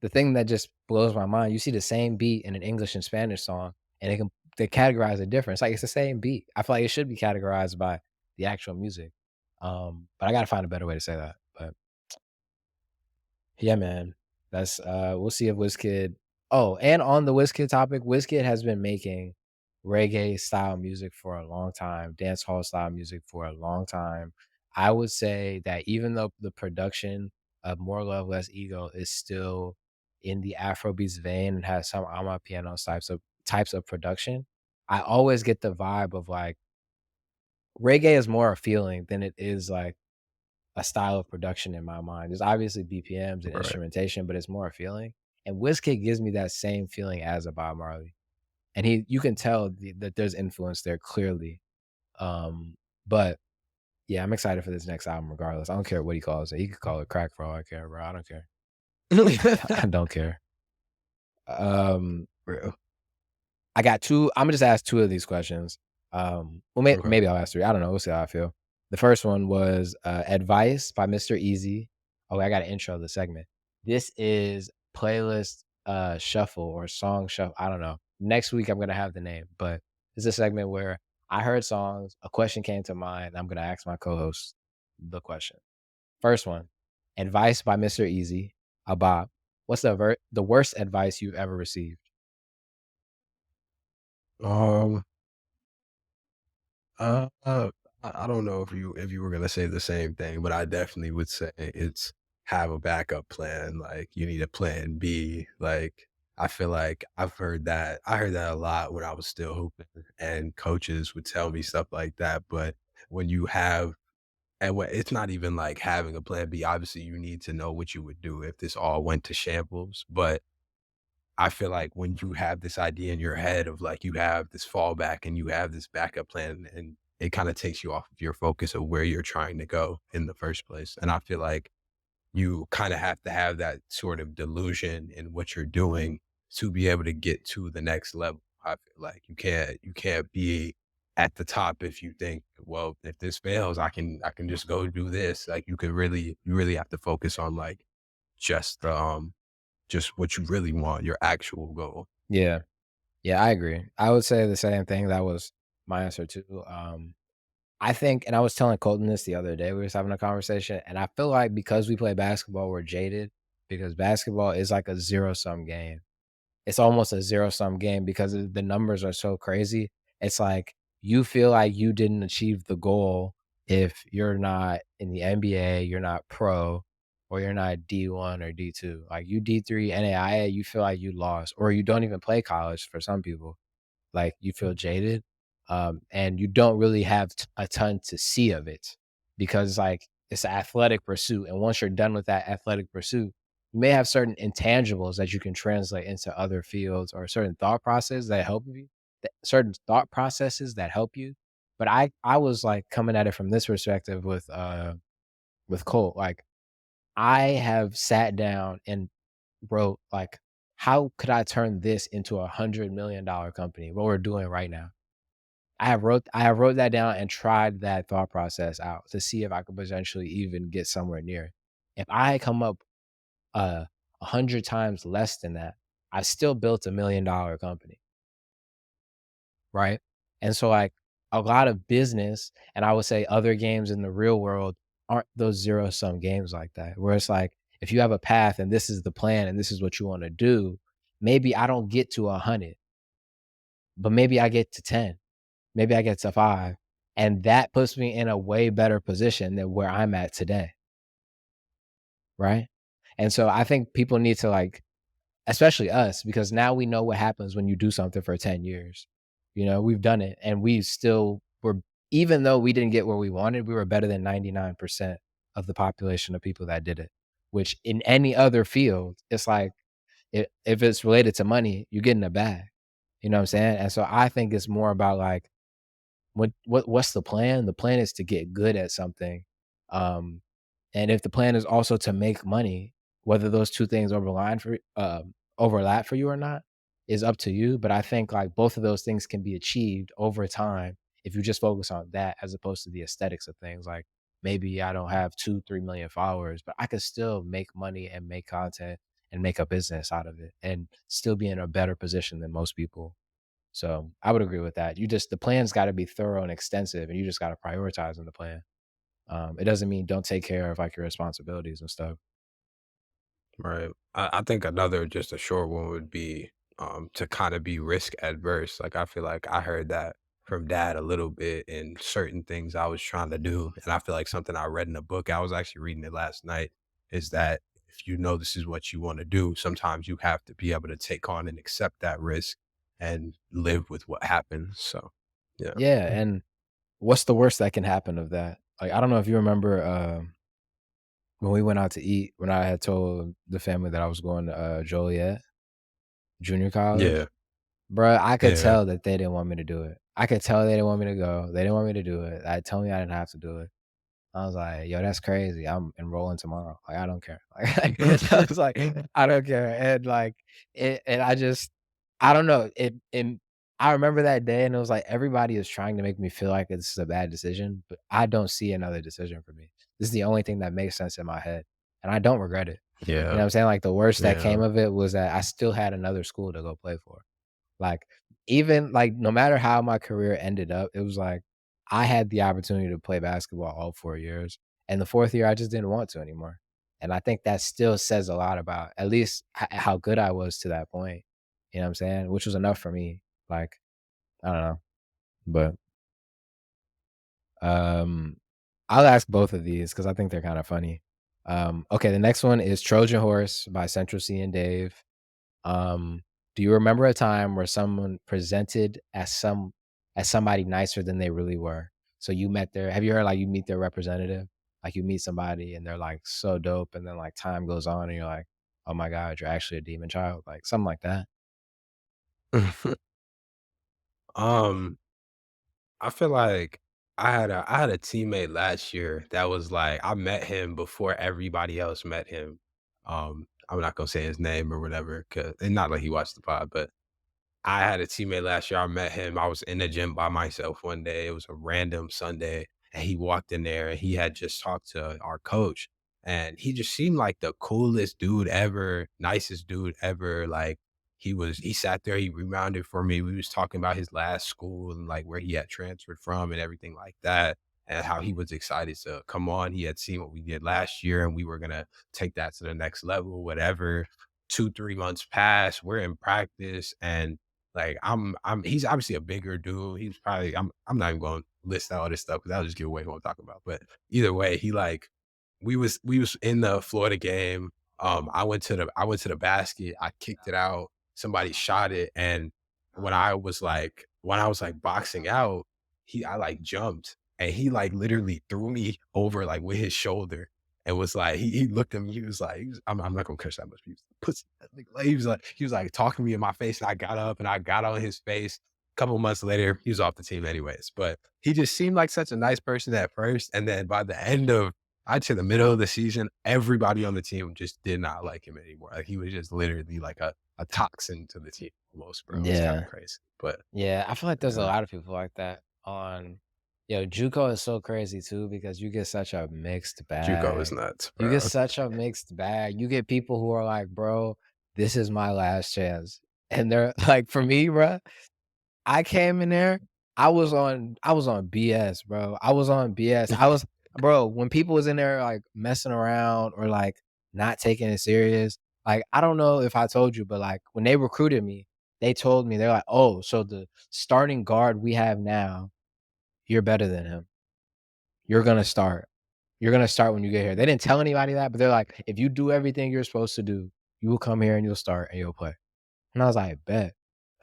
the thing that just blows my mind. You see the same beat in an English and Spanish song, and they categorize it different. It's like it's the same beat. I feel like it should be categorized by the actual music. But I gotta find a better way to say that. But yeah, man. That's we'll see if Wizkid oh, and on the Wizkid topic, Wizkid has been making reggae style music for a long time, dancehall style music for a long time. I would say that even though the production of More Love, Less Ego is still in the Afrobeats vein and has some Amapiano types of production, I always get the vibe of like reggae is more a feeling than it is like a style of production in my mind. There's obviously BPMs and
Right.
instrumentation, but it's more a feeling. And Wizkid gives me that same feeling as a Bob Marley. And you can tell that there's influence there clearly. But yeah, I'm excited for this next album regardless. I don't care what he calls it. He could call it crack for all I care, bro. I don't care. I don't care. Um,
Real.
I got 2 Imma just ask 2 of these questions. Well,
Okay.
maybe I'll ask 3. I don't know. We'll see how I feel. The first one was, "Advice" by Mr. Easy. Okay, I gotta intro the segment. This is playlist shuffle or song shuffle. I don't know. Next week I'm gonna have the name, but it's a segment where I heard songs, a question came to mind, and I'm gonna ask my co-host the question. First one, advice by Mr. Easy, Bob. What's the worst advice you've ever received?
Um, I I don't know if you were gonna say the same thing, but I definitely would say it's have a backup plan. Like you need a plan B. Like I feel like I've heard that. I heard that a lot when I was still hooping, and coaches would tell me stuff like that. But when you have and when it's not even like having a plan B. Obviously, you need to know what you would do if this all went to shambles. But I feel like when you have this idea in your head of like you have this fallback and you have this backup plan and it kind of takes you off of your focus of where you're trying to go in the first place. And I feel like you kind of have to have that sort of delusion in what you're doing to be able to get to the next level. I feel like you can't be at the top if you think, well, if this fails, I can just go do this. Like you really have to focus on like just the just what you really want, your actual goal.
Yeah. Yeah, I agree. I would say the same thing. That was my answer too. I think, and I was telling Colton this the other day, we was having a conversation, and I feel like because we play basketball, we're jaded because basketball is like a zero sum game. It's almost a zero sum game because the numbers are so crazy. It's like you feel like you didn't achieve the goal if you're not in the NBA, you're not pro, or you're not D1 or D2. Like you D3 NAIA, you feel like you lost, or you don't even play college for some people. Like, you feel jaded, and you don't really have a ton to see of it because, like, it's an athletic pursuit, and once you're done with that athletic pursuit, you may have certain intangibles that you can translate into other fields or certain thought process that help you certain thought processes that help you, but I was, like, coming at it from this perspective with Colt, like, I have sat down and wrote, like, "How could I turn this into a $100 million company?" What we're doing right now. I have wrote that down and tried that thought process out to see if I could potentially even get somewhere near it. If I come up, 100 times less than that, I still built $1 million company, right? And so, like, a lot of business, and I would say other games in the real world aren't those zero sum games like that, where it's like, if you have a path and this is the plan and this is what you wanna do, maybe I don't get to 100, but maybe I get to 10. Maybe I get to 5, and that puts me in a way better position than where I'm at today, right? And so I think people need to, like, especially us, because now we know what happens when you do something for 10 years. You know, we've done it, and we still were, even though we didn't get where we wanted, we were better than 99% of the population of people that did it, which in any other field, it's like, if it's related to money, you get in a bag. You know what I'm saying? And so I think it's more about, like, what's the plan? The plan is to get good at something, um, and if the plan is also to make money, whether those 2 things overlap for you or not is up to you, but I think, like, both of those things can be achieved over time if you just focus on that as opposed to the aesthetics of things, like, maybe I don't have 2, 3 million followers, but I could still make money and make content and make a business out of it and still be in a better position than most people. So, I would agree with that. The plan's gotta be thorough and extensive, and you just gotta prioritize in the plan. It doesn't mean don't take care of, like, your responsibilities and stuff.
Right. I think another just a short one would be to kind of be risk adverse. Like I feel like I heard that from dad a little bit in certain things I was trying to do. And I feel like something I read in a book, I was actually reading it last night, is that if you know this is what you want to do, sometimes you have to be able to take on and accept that risk and live with what happens. So yeah.
Yeah, and what's the worst that can happen of that? Like, I don't know if you remember, when we went out to eat, when I had told the family that I was going to, Joliet Junior
Yeah.
College. Bruh, I could
Yeah.
tell that they didn't want me to do it. I could tell they didn't want me to go. They didn't want me to do it. I told me I didn't have to do it. I was like, "Yo, that's crazy. I'm enrolling tomorrow. Like, I don't care." Like, I was like, "I don't care." And, like, I just I don't know. I remember that day, and it was like everybody is trying to make me feel like this is a bad decision, but I don't see another decision for me. This is the only thing that makes sense in my head, and I don't regret it. You know
Yeah.
what I'm saying? Like, the worst that came
Yeah.
of it was that I still had another school to go play for. Like, even like, no matter how my career ended up, it was like, I had the opportunity to play basketball all 4 years, and the 4th year, I just didn't want to anymore, and I think that still says a lot about at least how good I was to that point, you know what I'm saying? Which was enough for me, like, I don't know, but, um, I'll ask both of these because I think they're kinda funny. Okay, the next one is Trojan Horse by Central C and Dave. Um, do you remember a time where someone presented as somebody nicer than they really were? So you met their have you heard like you meet their representative? Like you meet somebody and they're like so dope and then like time goes on and you're like, "Oh my god, you're actually a demon child." Like something like that.
Um, I feel like I had a teammate last year that was like I met him before everybody else met him. I'm not gonna say his name or whatever, cause and not like he watched the pod, but I had a teammate last year, I met him, I was in the gym by myself one day, it was a random Sunday, and he walked in there, and he had just talked to our coach, and he just seemed like the coolest dude ever, nicest dude ever, like, he sat there, he rebounded for me, we was talking about his last school and, like, where he had transferred from and everything like that, and how he was excited to come on, he had seen what we did last year, and we were gonna take that to the next level, whatever. 2, 3 months pass, we're in practice, and like, he's obviously a bigger dude. He's probably I'm not even gonna list out all this stuff because 'cause that'll just give away what I'm talking about. But either way, he like we was in the Florida game. I went to the basket, I kicked it out, somebody shot it, and when I was like boxing out, I like jumped and he like literally threw me over like with his shoulder and was like, he looked at me, I'm not gonna curse that much. He was pussy. Like, he was like talking to me in my face, and I got up and I got on his face. A couple months later, he was off the team anyways. But he just seemed like such a nice person at first. And then by the end of I'd say the middle of the season, everybody on the team just did not like him anymore. Like he was just literally like a toxin to the team almost, bro. It was kind of
Yeah.
crazy. But
Yeah, I feel like there's a
yeah,
lot of people like that on JUCO is so crazy too because you get such a mixed
Juco is
bag.
nuts,
You get
bro.
such a mixed bag. You get people who are like, "Bro, this is my last chance." And they're like, for me, bro, I came in there, I was on BS, bro. I was on BS. I was bro, when people was in there like messing around or like not taking it serious, like I don't know if I told you, but like when they recruited me, they told me they're like, "Oh, so the starting guard we have now, you're better than him. You're gonna start. You're gonna start when you get here." They didn't tell anybody that, but they're like, "If you do everything you're supposed to do, you will come here and you'll start and you'll play." And I was like, "Bet."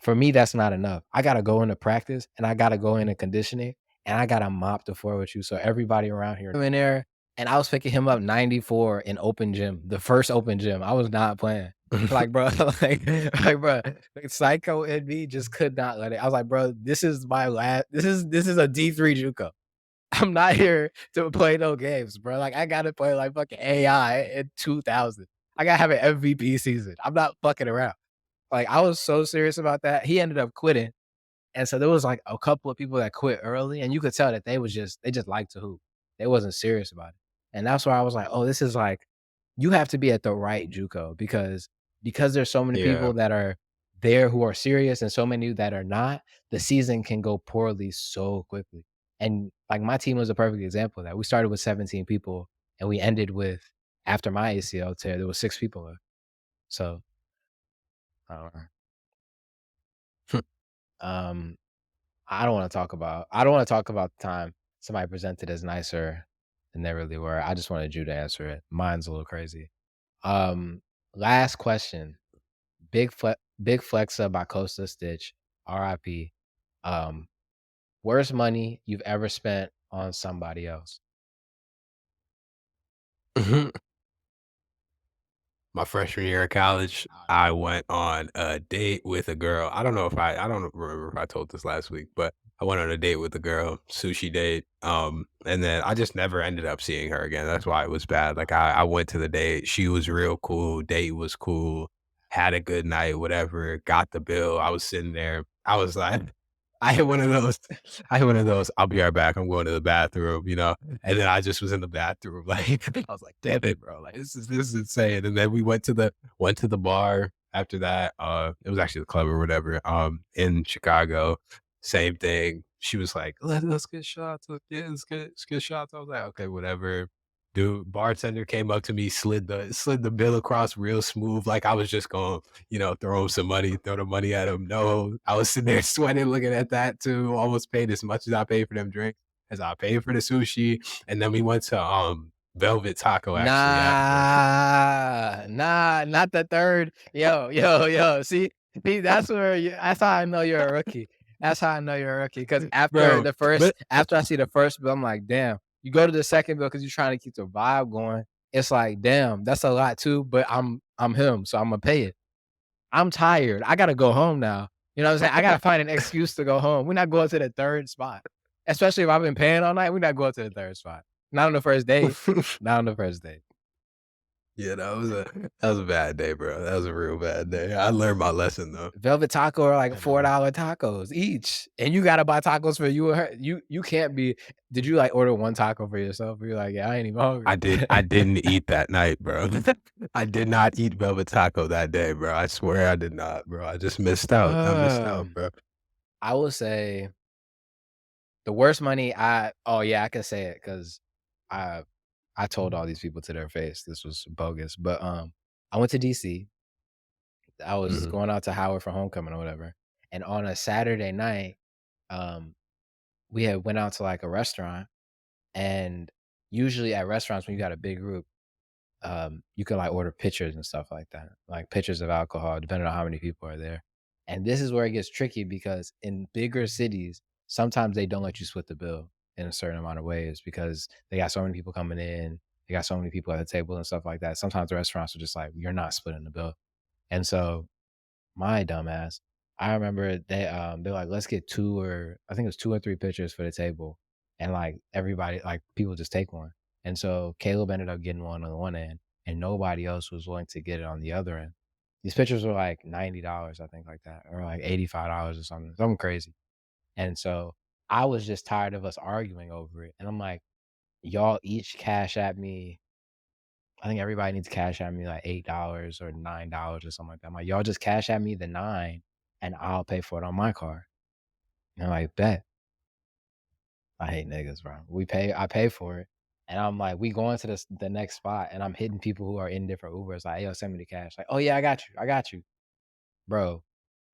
For me, that's not enough. I gotta go into practice, and I gotta go into conditioning, and I gotta mop the floor with you so everybody around here in there, and I was picking him up 94 in open gym, the first open gym. I was not playing. Like, bro, like, bro, like, psycho in me just could not let it. I was like, "Bro, this is my last this is a D3 JUCO. I'm not here to play no games, bro. Like, I gotta play like fucking AI in 2000. I gotta have an MVP season. I'm not fucking around." Like, I was so serious about that. He ended up quitting, and so there was, like, a couple of people that quit early, and you could tell that they just liked to hoop. They wasn't serious about it, and that's why I was like, "Oh, this is like" you have to be at the right JUCO because there's so many
Yeah.
people that are there who are serious and so many that are not, the season can go poorly so quickly, and, like, my team was a perfect example of that. We started with 17 people, and we ended with after my ACL tear, there was 6 people left. So, I don't know. Um I don't wanna talk about the time somebody presented as nicer than they really were. I just wanted you to answer it. Mine's a little crazy. Um, Last question. Big Flexa by Costa Stitch, RIP. Um, Worst money you've ever spent on somebody else?
My freshman year of college, I went on a date with a girl. I don't remember if I told this last week, but I went on a date with a girl, sushi date. And then I just never ended up seeing her again. That's why it was bad. Like I went to the date. She was real cool. Date was cool. Had a good night, whatever. Got the bill. I was sitting there. I was like, I had one of those. I had one of those. I'll be right back. I'm going to the bathroom, you know. And then I just was in the bathroom, like I was like, "Damn it, bro! Like this is insane." And then we went to the bar after that. It was actually the club or whatever. In Chicago, same thing. She was like, Let's get shots. Yeah, let's get shots." I was like, "Okay, whatever." Dude, bartender came up to me, slid the bill across real smooth, like I was just going, throw him some money, throw the money at him. No, I was sitting there sweating, looking at that too. Almost paid as much as I paid for them drinks as I paid for the sushi. And then we went to Velvet Taco actually after.
Nah, not the third. Yo. See, that's how I know you're a rookie. That's how I know you're a rookie. Because
Bro, but
after I see the first bill, I'm like, damn. You go to the second bill because you're trying to keep the vibe going. It's like, damn, that's a lot too. But I'm him, so I'm gonna pay it. I'm tired. I gotta go home now. You know what I'm saying? I gotta find an excuse to go home. We're not going to the third spot. Especially if I've been paying all night, we're not going to the third spot. Not on the first date. Not on the first date.
yeah, that was a bad day, bro. That was a real bad day. I learned my lesson though.
Velvet taco are like
And
$4 tacos each, and you gotta buy tacos for you and her. You can't be. Did you like order one taco for yourself? Or you're like, yeah, I ain't even hungry.
I didn't eat that night, bro. I did not eat Velvet Taco that day, bro. I swear I did not, bro. I just missed out. I missed out,
um,
bro.
I will say the worst money I. Oh yeah, I can say it because I I told all these people to their face this was bogus. But I went to DC. I was
Mhm.
going out to Howard for homecoming or whatever, and on a Saturday night, um, we had went out to like a restaurant. And usually at restaurants, when you got a big group, you can like order pitchers and stuff like that, like pitchers of alcohol, depending on how many people are there. And this is where it gets tricky because in bigger cities, sometimes they don't let you split the bill in a certain amount of ways because they got so many people coming in, they got so many people at the table and stuff like that. Sometimes the restaurants are just like, you're not splitting the bill. And so my dumbass. I remember they're like, "Let's get 2 or" I think it was 2 or 3 pictures for the table, and, like, everybody like, people just take one. And so Caleb ended up getting one on the one end, and nobody else was willing to get it on the other end. These pictures were, like, $90, I think, like that, or, like, $85 or something crazy. And so I was just tired of us arguing over it, and I'm like, "Y'all each cash at me." I think everybody needs to cash at me like $8 or $9 or something like that. I'm like, "Y'all just cash at me the 9 and I'll pay for it on my card." And they're like, "Bet." I hate niggas, bro. I pay for it. And I'm like, we going to the next spot and I'm hitting people who are in different Ubers like, "Hey, yo, send me the cash." Like, "Oh yeah, I got you. I got you." Bro,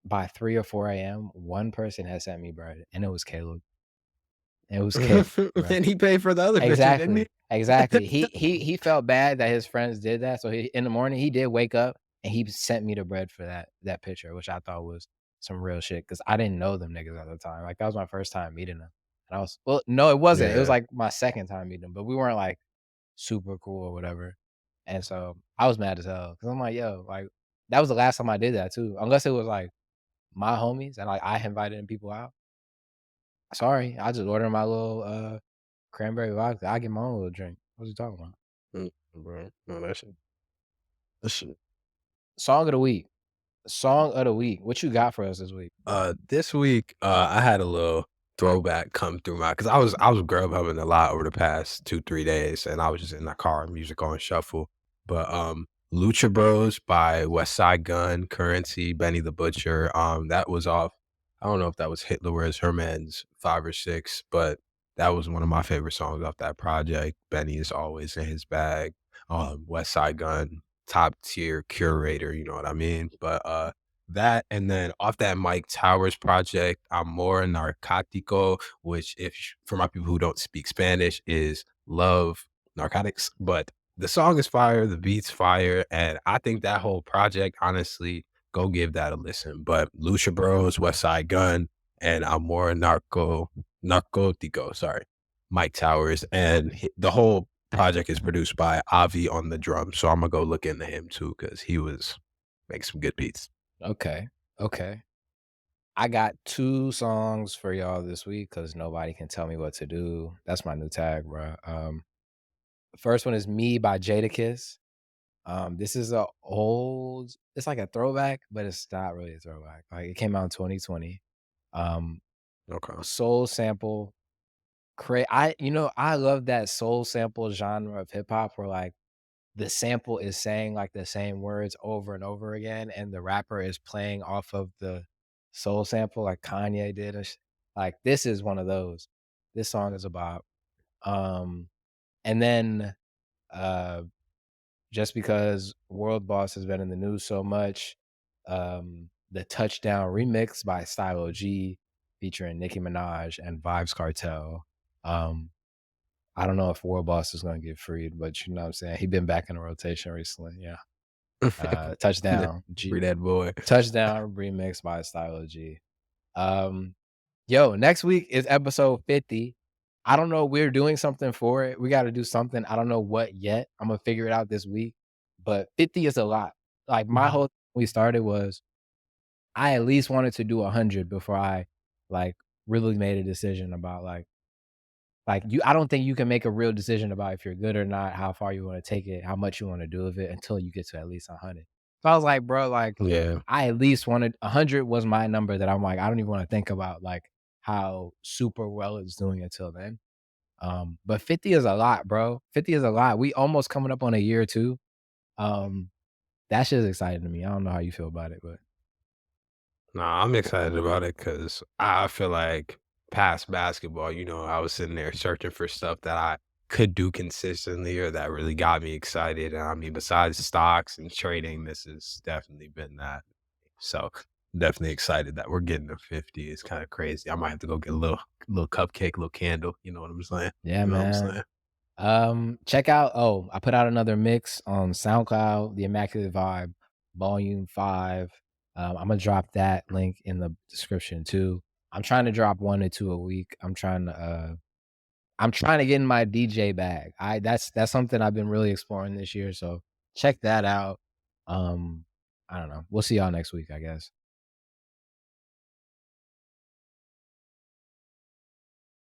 by 3 or 4 AM, one person had sent me bread and it was Caleb. It was Caleb, bro.
And he paid for the other picture, didn't he?
Exactly, exactly. He felt bad that his friends did that, so he in the morning, he did wake up and he sent me the bread for that picture, which I thought was some real shit because I didn't know them niggas at the time. Like, that was my first time meeting them. And I was well, no, it wasn't. It was,
Yeah.
like, my second time meeting them, but we weren't, like, super cool or whatever. And so, I was mad as hell because 'cause I'm like, "Yo," like, that was the last time I did that too, unless it was, like, my homies and, like, I invited them people out. Sorry, I just ordered my little, cranberry vodka. I get my own little drink. What you talking about?
Bro. No, that shit.
Song of the week. Song of the week. What you got for us this week?
This week, I had a little throwback come through my because I was grub hubbing a lot over the past 2, 3 days, and I was just in the car, music on shuffle. But Lucha Bros by Westside Gunn, Currency, Benny the Butcher. That was off. I don't know if that was Hitler Wears Herman's 5 or 6, but that was one of my favorite songs off that project. Benny is always in his bag. Westside Gunn, top tier curator, you know what I mean? But that and then off that Mike Towers project, AMOR Narcotico, which for my people who don't speak Spanish is love narcotics, but the song is fire, the beat's fire, and I think that whole project, honestly, go give that a listen. But Lucha Bros, Westside Gun, and AMOR Narcotico, sorry, Mike Towers, and the whole project is produced by Avi on the drums. So I'm gonna go look into him too because he was makes some good beats.
Okay. Okay. I got 2 songs for y'all this week because nobody can tell me what to do. That's my new tag, bro. The first one is "Me" by Jadakiss. This is a old it's like a throwback, but it's not really a throwback. Like, it came out in 2020. Um
Okay.
soul sample. I love that soul sample genre of hip hop where like the sample is saying like the same words over and over again, and the rapper is playing off of the soul sample like Kanye did. Like this is one of those. This song is about. And then uh just because World Boss has been in the news so much, the Touchdown remix by Stylo G featuring Nicki Minaj and Vybz Kartel. Um, I don't know if World Boss is gonna get freed, but you know what I'm saying? He been back in the rotation recently, yeah. Touchdown G
Free that boy.
Touchdown remix by Stylo G. Um, yo, next week is episode 50. I don't know, we're doing something for it. We gotta do something. I don't know what yet. Imma figure it out this week, but 50 is a lot. Like, my
Mhm.
whole we started was I at least wanted to do 100 before I, like, really made a decision about, you I don't think you can make a real decision about if you're good or not, how far you wanna take it, how much you wanna do of it until you get to at least 100. So I was like, "Bro, like,
Yeah.
I at least wanted" 100 was my number that I'm like, I don't even wanna think about, like, how super well it's doing until then. But 50 is a lot, bro. 50 is a lot. We almost coming up on a year too. Um, that shit is exciting to me. I don't know how you feel about it, but
Nah, I'm excited about it because I feel like past basketball, I was sitting there searching for stuff that I could do consistently or that really got me excited. And I mean, besides stocks and trading, this has definitely been that. So definitely excited that we're getting to 50. It's kind of crazy. I might have to go get a little cupcake, little candle. You know what I'm saying?
yeah,
You know what I'm
man.
saying?
Check out I put out another mix on SoundCloud, The Immaculate Vibe, Volume 5. Imma drop that link in the description too. I'm trying to drop 1 or 2 a week. I'm trying to get in my DJ bag. That's something I've been really exploring this year, so check that out. Um, I don't know. We'll see y'all next week, I guess.